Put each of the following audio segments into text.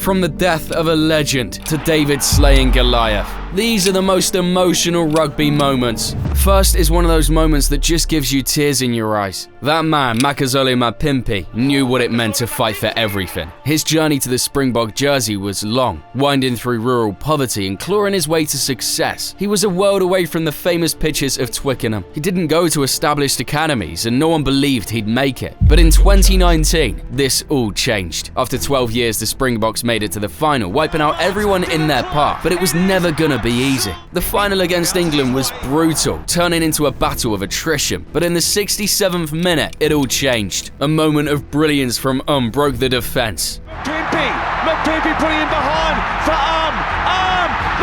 From the death of a legend to David slaying Goliath. These are the most emotional rugby moments. First is one of those moments that just gives you tears in your eyes. That man, Makazole Mapimpi, knew what it meant to fight for everything. His journey to the Springbok jersey was long, winding through rural poverty and clawing his way to success. He was a world away from the famous pitches of Twickenham. He didn't go to established academies and no one believed he'd make it. But in 2019, this all changed. After 12 years, the Springboks made it to the final, wiping out everyone in their path. But it was never gonna be easy. The final against England was brutal, turning into a battle of attrition. But in the 67th minute, it all changed. A moment of brilliance from broke the defence. Mapimpi putting him behind for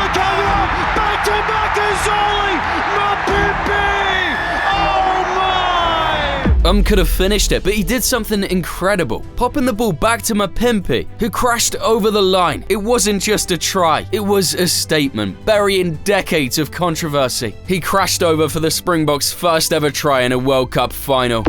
look over back to Makazole, Mapimpi! Oh my! Could have finished it, but he did something incredible, popping the ball back to Mapimpi, who crashed over the line. It wasn't just a try, it was a statement, burying decades of controversy. He crashed over for the Springboks' first ever try in a World Cup final.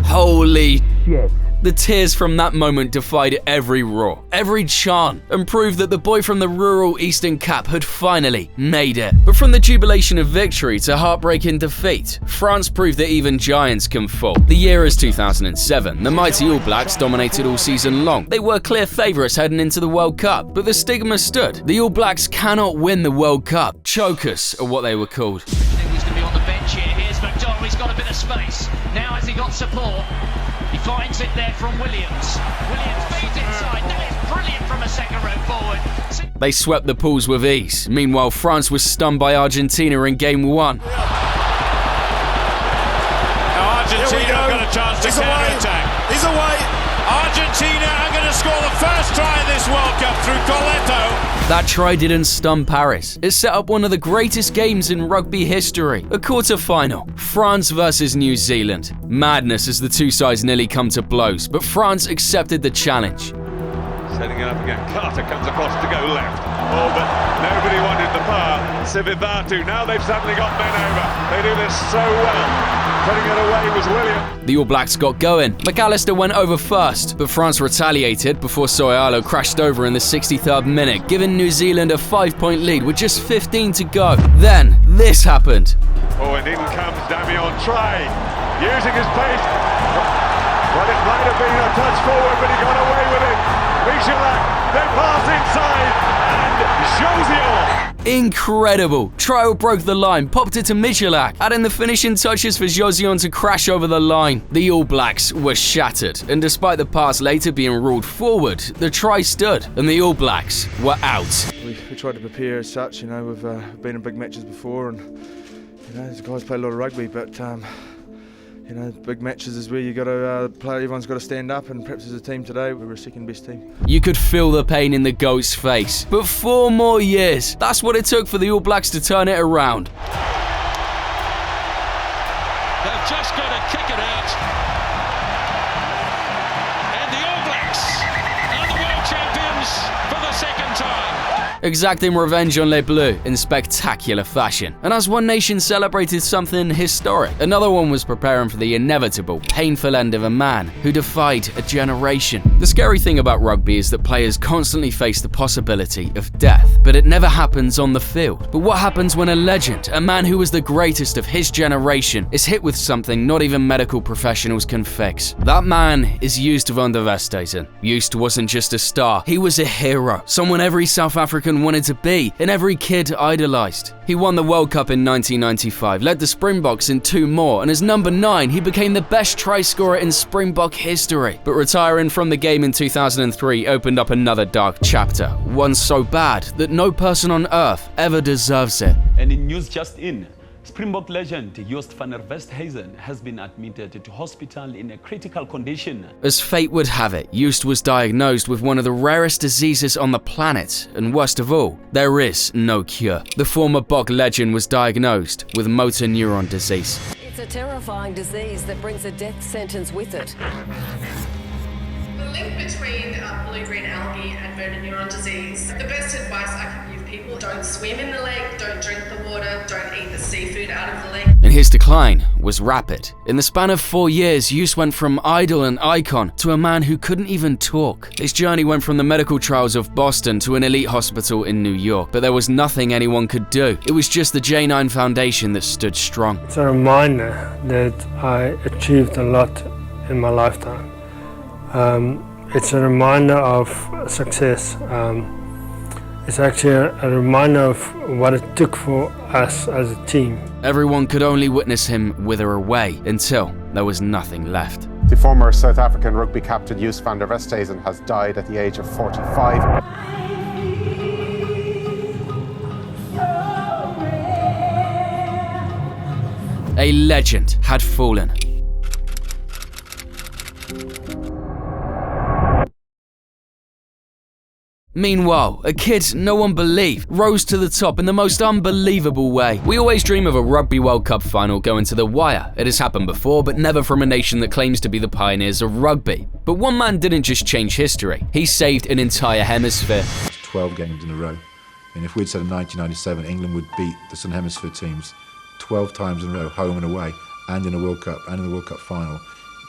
Holy shit. The tears from that moment defied every roar, every chant, and proved that the boy from the rural Eastern Cape had finally made it. But from the jubilation of victory to heartbreaking defeat, France proved that even giants can fall. The year is 2007. The mighty All Blacks dominated all season long. They were clear favourites heading into the World Cup, but the stigma stood. The All Blacks cannot win the World Cup. Chokers are what they were called. I think he's going to be on the bench here. Here's McDonald. He's got a bit of space. Now has he got support? He finds it there from Williams. Williams feeds inside. That is brilliant from a second row forward. They swept the pools with ease. Meanwhile, France was stunned by Argentina in Game 1. Now Argentina have got a chance to counter-attack. He's away. Argentina are going to score the first try of this World Cup through Goliath. That try didn't stun Paris. It set up one of the greatest games in rugby history. A quarter-final, France versus New Zealand. Madness as the two sides nearly come to blows, but France accepted the challenge. Setting it up again, Carter comes across to go left. Oh, but nobody wanted the power. Sivivatu, now they've suddenly got men over. They do this so well. Putting it away was William. The All Blacks got going. McAllister went over first, but France retaliated before Soyalo crashed over in the 63rd minute, giving New Zealand a 5-point lead with just 15 to go. Then, this happened. Oh, and in comes Damian Traoré, using his pace. Well, it might have been a touch forward, but he got away with it. Michelak, then pass inside, and Josian. Incredible! Traoré broke the line, popped it to Michelak, adding the finishing touches for Josian to crash over the line. The All Blacks were shattered, and despite the pass later being ruled forward, the try stood, and the All Blacks were out. We tried to prepare as such, you know, we've been in big matches before, and you know, these guys play a lot of rugby, but you know, big matches is where you got to play. Everyone's got to stand up, and perhaps as a team today, we were a second best team. You could feel the pain in the GOAT's face, but 4 more years. That's what it took for the All Blacks to turn it around. They've just got to kick it out. And the All Blacks are the world champions for the second time. Exacting revenge on Les Bleus in spectacular fashion. And as one nation celebrated something historic, another one was preparing for the inevitable, painful end of a man who defied a generation. The scary thing about rugby is that players constantly face the possibility of death, but it never happens on the field. But what happens when a legend, a man who was the greatest of his generation, is hit with something not even medical professionals can fix? That man is Joost van der Westhuizen. Joost wasn't just a star, he was a hero, someone every South African wanted to be and every kid idolized. He won the World Cup in 1995, led the Springboks in 2 more, and as number 9, he became the best try scorer in Springbok history. But retiring from the game in 2003 opened up another dark chapter, one so bad that no person on earth ever deserves it. And in news just in, Springbok legend Joost van der Westhuizen has been admitted to hospital in a critical condition. As fate would have it, Joost was diagnosed with one of the rarest diseases on the planet, and worst of all, there is no cure. The former Bok legend was diagnosed with motor neuron disease. It's a terrifying disease that brings a death sentence with it. The link between blue-green algae and motor neuron disease, the best advice I can give people don't swim in the lake, don't drink the water, don't eat the seafood out of the lake. And his decline was rapid. In the span of 4 years, Joost went from idol and icon to a man who couldn't even talk. His journey went from the medical trials of Boston to an elite hospital in New York, but there was nothing anyone could do. It was just the J9 Foundation that stood strong. It's a reminder that I achieved a lot in my lifetime. It's a reminder of success. It's actually a reminder of what it took for us as a team. Everyone could only witness him wither away until there was nothing left. The former South African rugby captain Joost van der Westhuizen has died at the age of 45. A legend had fallen. Meanwhile, a kid no one believed rose to the top in the most unbelievable way. We always dream of a Rugby World Cup final going to the wire. It has happened before, but never from a nation that claims to be the pioneers of rugby. But one man didn't just change history, he saved an entire hemisphere. 12 games in a row. And if we'd said in 1997 England would beat the Southern Hemisphere teams 12 times in a row, home and away, and in a World Cup, and in the World Cup final,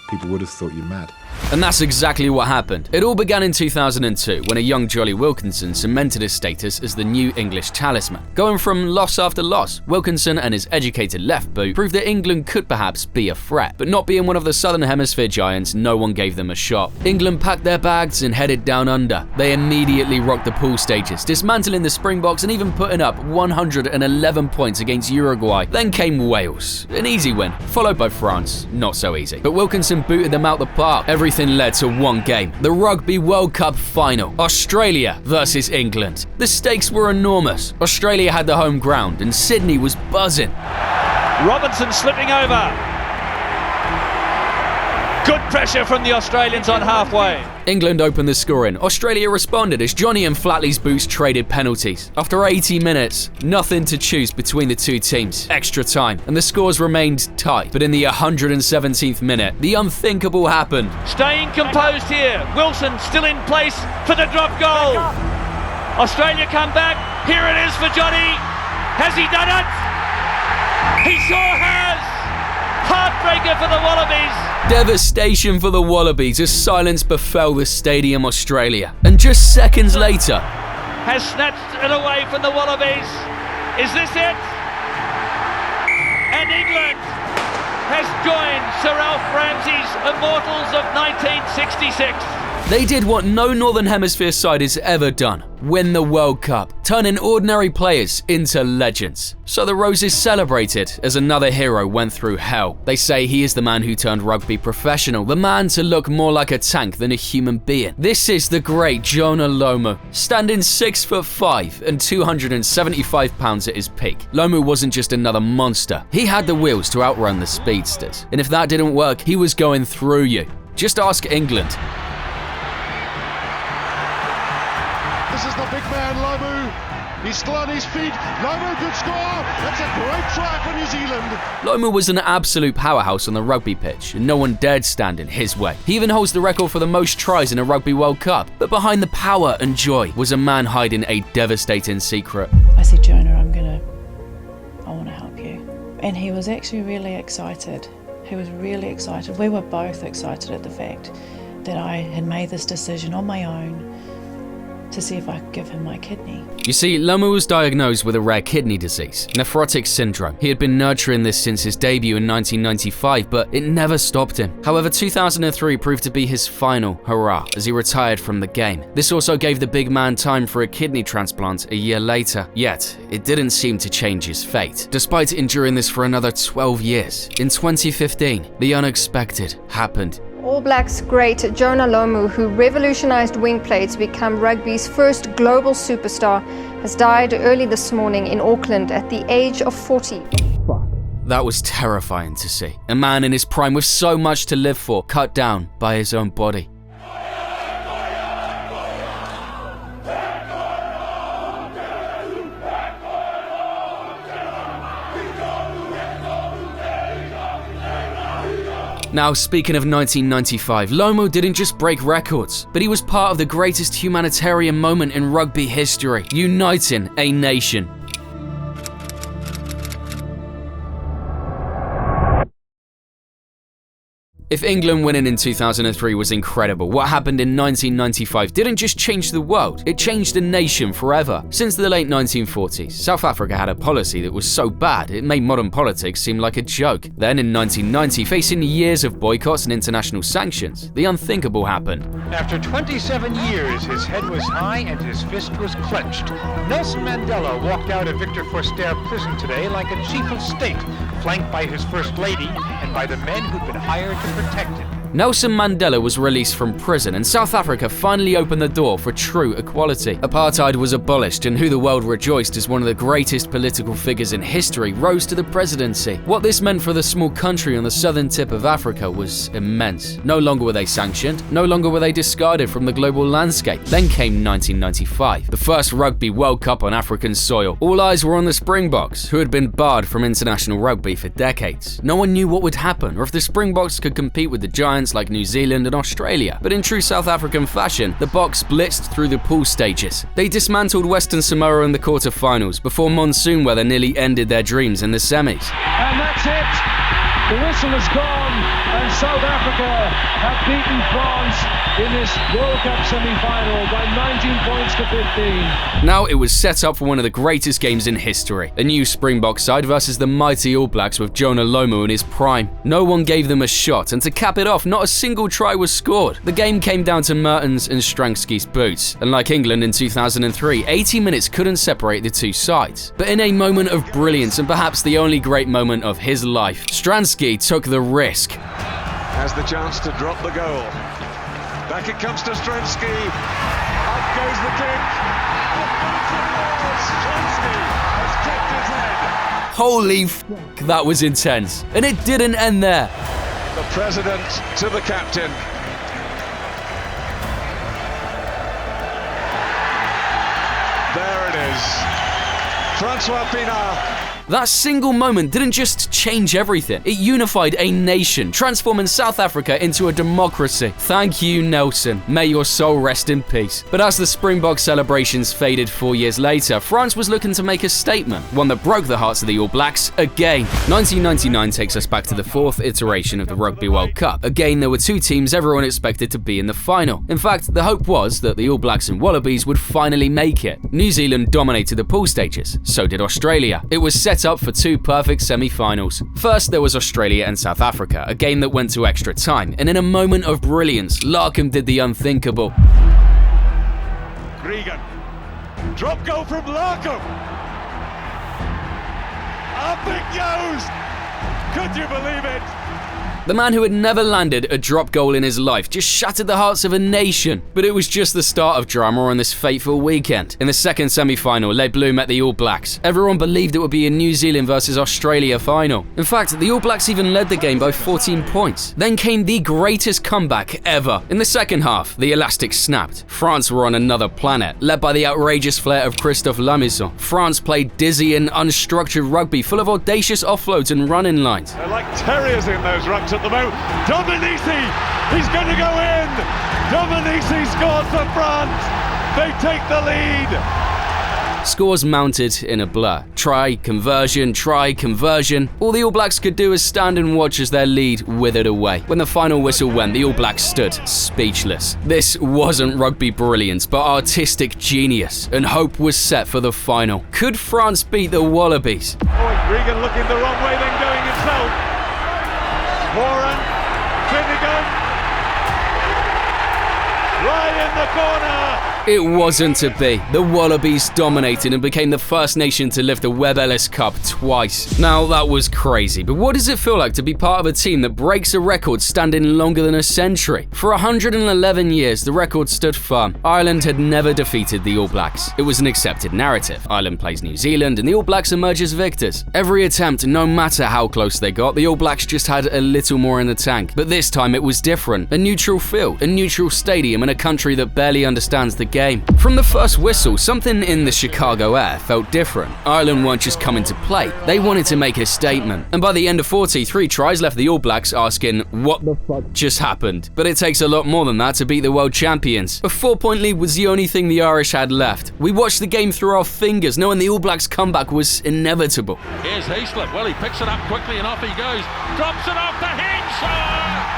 people would have thought you mad. And that's exactly what happened. It all began in 2002 when a young Jolly Wilkinson cemented his status as the new English talisman. Going from loss after loss, Wilkinson and his educated left boot proved that England could perhaps be a threat, but not being one of the Southern Hemisphere giants, no one gave them a shot. England packed their bags and headed down under. They immediately rocked the pool stages, dismantling the Springboks and even putting up 111 points against Uruguay. Then came Wales, an easy win, followed by France, not so easy. But Wilkinson booted them out the park. Everything led to one game, the Rugby World Cup final, Australia versus England. The stakes were enormous. Australia had the home ground and Sydney was buzzing. Robinson slipping over. Good pressure from the Australians on halfway. England opened the scoring. Australia responded as Johnny and Flatley's boots traded penalties. After 80 minutes, nothing to choose between the two teams. Extra time, and the scores remained tight. But in the 117th minute, the unthinkable happened. Staying composed here. Wilson still in place for the drop goal. Australia come back. Here it is for Johnny. Has he done it? He sure has. Heartbreaker for the Wallabies. Devastation for the Wallabies as silence befell the Stadium Australia. And just seconds later, has snatched it away from the Wallabies. Is this it? And England has joined Sir Alf Ramsey's Immortals of 1966. They did what no Northern Hemisphere side has ever done, win the World Cup, turning ordinary players into legends. So the Roses celebrated as another hero went through hell. They say he is the man who turned rugby professional, the man to look more like a tank than a human being. This is the great Jonah Lomu, standing 6'5" and 275 pounds at his peak. Lomu wasn't just another monster, he had the wheels to outrun the speedsters. And if that didn't work, he was going through you. Just ask England. This is the big man, Lomu. He's still on his feet. Lomu could score. That's a great try for New Zealand. Lomu was an absolute powerhouse on the rugby pitch, and no one dared stand in his way. He even holds the record for the most tries in a Rugby World Cup. But behind the power and joy was a man hiding a devastating secret. I said, Jonah, I want to help you. And he was actually really excited. He was really excited. We were both excited at the fact that I had made this decision on my own to see if I could give him my kidney. You see, Lomu was diagnosed with a rare kidney disease, nephrotic syndrome. He had been nurturing this since his debut in 1995, but it never stopped him. However, 2003 proved to be his final hurrah as he retired from the game. This also gave the big man time for a kidney transplant a year later. Yet, it didn't seem to change his fate. Despite enduring this for another 12 years, in 2015, the unexpected happened. All Blacks great Jonah Lomu, who revolutionized wing play to become rugby's first global superstar, has died early this morning in Auckland at the age of 40. That was terrifying to see. A man in his prime with so much to live for, cut down by his own body. Now, speaking of 1995, Lomu didn't just break records, but he was part of the greatest humanitarian moment in rugby history, uniting a nation. If England winning in 2003 was incredible, what happened in 1995 didn't just change the world, it changed a nation forever. Since the late 1940s, South Africa had a policy that was so bad it made modern politics seem like a joke. Then in 1990, facing years of boycotts and international sanctions, the unthinkable happened. After 27 years, his head was high and his fist was clenched. Nelson Mandela walked out of Victor Verster prison today like a chief of state, flanked by his first lady and by the men who'd been hired to protect him. Nelson Mandela was released from prison and South Africa finally opened the door for true equality. Apartheid was abolished and who the world rejoiced as one of the greatest political figures in history rose to the presidency. What this meant for the small country on the southern tip of Africa was immense. No longer were they sanctioned, no longer were they discarded from the global landscape. Then came 1995, the first Rugby World Cup on African soil. All eyes were on the Springboks, who had been barred from international rugby for decades. No one knew what would happen or if the Springboks could compete with the giants like New Zealand and Australia. But in true South African fashion, the Boks blitzed through the pool stages. They dismantled Western Samoa in the quarterfinals before monsoon weather nearly ended their dreams in the semis. And that's it! The whistle is gone and South Africa have beaten France in this World Cup semi-final by 19 points to 15. Now it was set up for one of the greatest games in history. A new Springbok side versus the mighty All Blacks with Jonah Lomu in his prime. No one gave them a shot, and to cap it off, not a single try was scored. The game came down to Mertens and Stransky's boots, and like England in 2003, 80 minutes couldn't separate the two sides. But in a moment of brilliance, and perhaps the only great moment of his life, Stransky took the risk. Has the chance to drop the goal. Back it comes to Stransky. Up goes the kick. Up goes the ball. Stransky has kept his head. Holy f***, that was intense. And it didn't end there. The president to the captain. There it is. Francois Pienaar. That single moment didn't just change everything, it unified a nation, transforming South Africa into a democracy. Thank you, Nelson. May your soul rest in peace. But as the Springbok celebrations faded 4 years later, France was looking to make a statement, one that broke the hearts of the All Blacks again. 1999 takes us back to the fourth iteration of the Rugby World Cup. Again, there were two teams everyone expected to be in the final. In fact, the hope was that the All Blacks and Wallabies would finally make it. New Zealand dominated the pool stages, so did Australia. It was set up for two perfect semi-finals. First, there was Australia and South Africa, a game that went to extra time, and in a moment of brilliance, Larkham did the unthinkable. Regan, drop goal from Larkham. Up it goes. Could you believe it? The man who had never landed a drop goal in his life just shattered the hearts of a nation. But it was just the start of drama on this fateful weekend. In the second semi-final, Les Bleus met the All Blacks. Everyone believed it would be a New Zealand versus Australia final. In fact, the All Blacks even led the game by 14 points. Then came the greatest comeback ever. In the second half, the elastic snapped. France were on another planet, led by the outrageous flair of Christophe Lamison. France played dizzying, unstructured rugby full of audacious offloads and run-in lines. They're like terriers in those rucks at the moment. Dominici, he's going to go in. Dominici scores for France. They take the lead. Scores mounted in a blur. Try, conversion. All the All Blacks could do was stand and watch as their lead withered away. When the final whistle went, the All Blacks stood speechless. This wasn't rugby brilliance, but artistic genius, and hope was set for the final. Could France beat the Wallabies? Oh, Regan looking the wrong way, then going himself. Warren, Finnegan, right in the corner. It wasn't to be. The Wallabies dominated and became the first nation to lift the Webb Ellis Cup twice. Now that was crazy, but what does it feel like to be part of a team that breaks a record standing longer than a century? For 111 years, the record stood firm. Ireland had never defeated the All Blacks. It was an accepted narrative. Ireland plays New Zealand and the All Blacks emerge as victors. Every attempt, no matter how close they got, the All Blacks just had a little more in the tank. But this time it was different. A neutral field, a neutral stadium, and a country that barely understands the game game. From the first whistle, something in the Chicago air felt different. Ireland weren't just coming to play, they wanted to make a statement. And by the end of 43 tries left the All Blacks asking, what the fuck just happened? But it takes a lot more than that to beat the world champions. A 4-point lead was the only thing the Irish had left. We watched the game through our fingers, knowing the All Blacks' comeback was inevitable. Here's Heaslip. Well, he picks it up quickly and off he goes. Drops it off the Henshaw!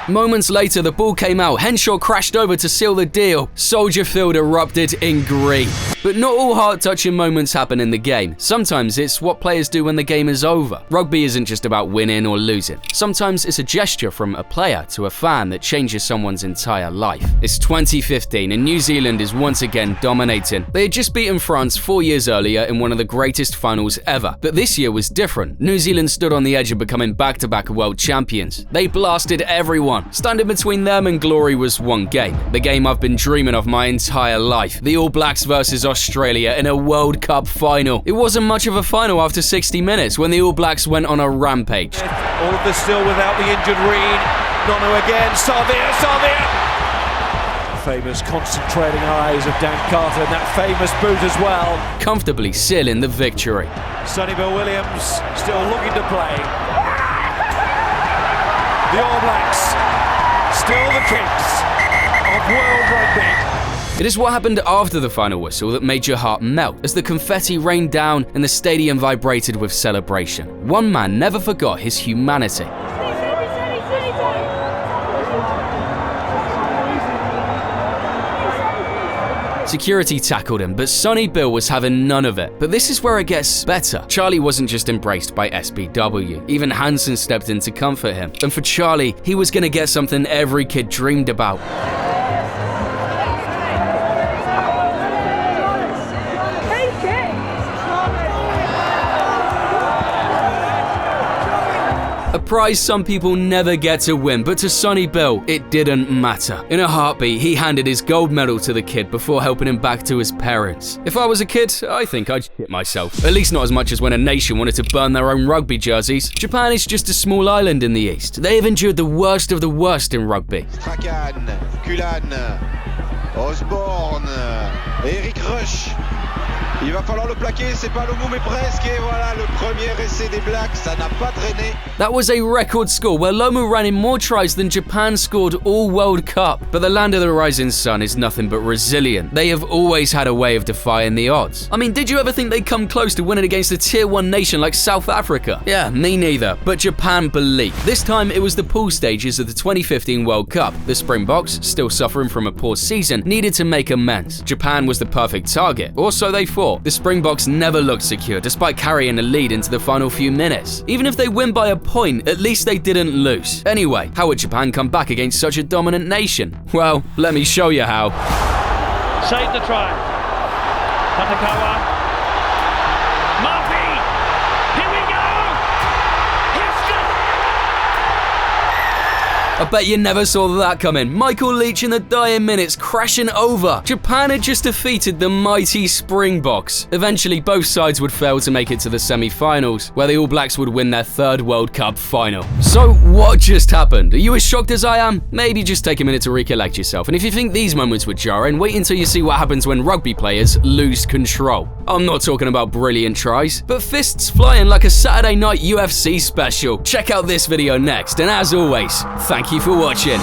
Moments later, the ball came out. Henshaw crashed over to seal the deal. Soldier Field erupted in glee. But not all heart-touching moments happen in the game. Sometimes it's what players do when the game is over. Rugby isn't just about winning or losing. Sometimes it's a gesture from a player to a fan that changes someone's entire life. It's 2015 and New Zealand is once again dominating. They had just beaten France 4 years earlier in one of the greatest finals ever. But this year was different. New Zealand stood on the edge of becoming back-to-back world champions. They blasted everyone. Standing between them and glory was one game. The game I've been dreaming of my entire life. The All Blacks versus Australia in a World Cup final. It wasn't much of a final after 60 minutes when the All Blacks went on a rampage. All of this still without the injured Reed. Nono again, Savia! Famous concentrating eyes of Dan Carter and that famous boot as well. Comfortably sealing the victory. Sonny Bill Williams still looking to play. The All Blacks, still the kings of world rugby. It is what happened after the final whistle that made your heart melt as the confetti rained down and the stadium vibrated with celebration. One man never forgot his humanity. Security tackled him, but Sonny Bill was having none of it. But this is where it gets better. Charlie wasn't just embraced by SBW. Even Hansen stepped in to comfort him. And for Charlie, he was gonna get something every kid dreamed about. A prize some people never get to win, but to Sonny Bill, it didn't matter. In a heartbeat, he handed his gold medal to the kid before helping him back to his parents. If I was a kid, I think I'd shit myself. At least not as much as when a nation wanted to burn their own rugby jerseys. Japan is just a small island in the east. They have endured the worst of the worst in rugby. Strachan, Cullen, Osborne, Eric Rush. Il va falloir le plaquer, c'est pas Lomu mais presque, et voilà le premier essai des Blacks, ça n'a pas traîné. That was a record score where Lomu ran in more tries than Japan scored all World Cup. But the land of the rising sun is nothing but resilient. They have always had a way of defying the odds. I mean, did you ever think they'd come close to winning against a tier 1 nation like South Africa? Yeah, me neither, but Japan believed. This time it was the pool stages of the 2015 World Cup. The Springboks, still suffering from a poor season, needed to make amends. Japan was the perfect target, or so they thought. The Springboks never looked secure despite carrying a lead into the final few minutes. Even if they win by a point, at least they didn't lose. Anyway, how would Japan come back against such a dominant nation? Well, let me show you how. Saved the try. Tatakawa. Murphy! Here we go! I bet you never saw that coming. Michael Leach in the dying minutes crashing over. Japan had just defeated the mighty Springboks. Eventually, both sides would fail to make it to the semi-finals, where the All Blacks would win their 3rd World Cup final. So, what just happened? Are you as shocked as I am? Maybe just take a minute to recollect yourself. And if you think these moments were jarring, wait until you see what happens when rugby players lose control. I'm not talking about brilliant tries, but fists flying like a Saturday night UFC special. Check out this video next, and as always, thank you for watching.